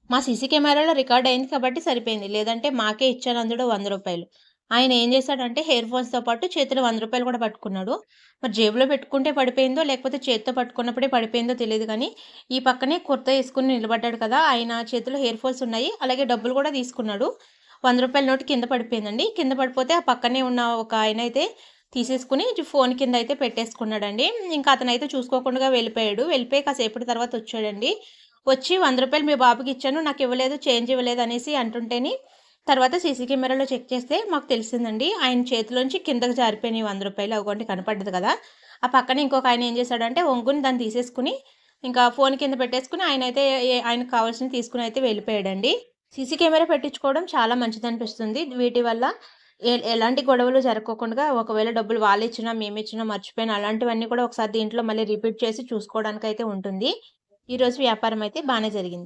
మా సీసీ కెమెరాలో రికార్డ్ అయింది కాబట్టి సరిపోయింది. లేదంటే మాకే ఇచ్చాను అందులో రూ. 100. ఆయన ఏం చేశాడంటే హెయిర్ ఫోన్స్‌తో పాటు చేతిలో రూ. 100 కూడా పట్టుకున్నాడు. మరి జేబులో పెట్టుకుంటే పడిపోయిందో, లేకపోతే చేత్తో పట్టుకున్నప్పుడే పడిపోయిందో తెలీదు గానీ, ఈ పక్కనే కుర్తా ఏసుకొని నిలబడ్డాడు కదా! ఆయన చేతిలో హెయిర్ ఫోన్స్ ఉన్నాయి. అలాగే డబ్బులు కూడా తీసుకున్నాడు. రూ. 100 నోటు కింద పడిపోయిందండి. కింద పడిపోతే ఆ పక్కనే ఉన్న ఒక ఆయనైతే తీసేసుకొని ఫోన్ కింద అయితే పెట్టేసుకున్నాడండి. ఇంకా అతనైతే చూసుకోకుండా వెళ్ళిపోయాడు. వెళ్ళిపోయి కాసేపటి తర్వాత వచ్చాడండి. వచ్చి రూ. 100 మీ బాబుకిచ్చాను. నాకివ్వలేదు, చేంజ్ ఇవ్వలేదు అనేసి అంటుంటేని, తర్వాత సీసీ కెమెరాలో చెక్ చేస్తే మాకు తెలిసిందండి. ఆయన చేతిలోంచి కిందకి జారిపోయినాయి రూ. 100. అగోండి కనపడ్డది కదా! ఆ పక్కన ఇంకొక ఆయన ఏం చేశాడంటే ఒంగుని దాన్ని తీసేసుకొని, ఇంకా ఫోన్ కింద పెట్టేసుకొని ఆయనైతే ఆయనకు కావాల్సినవి తీసుకొని అయితే వెళ్ళిపోయాడండి. సీసీ కెమెరా పెట్టించుకోవడం చాలా మంచిదనిపిస్తుంది. వీటి వల్ల ఎలాంటి గొడవలు జరక్కోకుండా ఒకవేళ డబ్బులు వాళ్ళిచ్చినా, మేమిచ్చినా మర్చిపోయినా అలాంటివన్నీ కూడా ఒకసారి దీంట్లో మళ్ళీ రిపీట్ చేసి చూసుకోవడానికైతే ఉంటుంది. ఈరోజు వ్యాపారం అయితే బానే జరిగింది.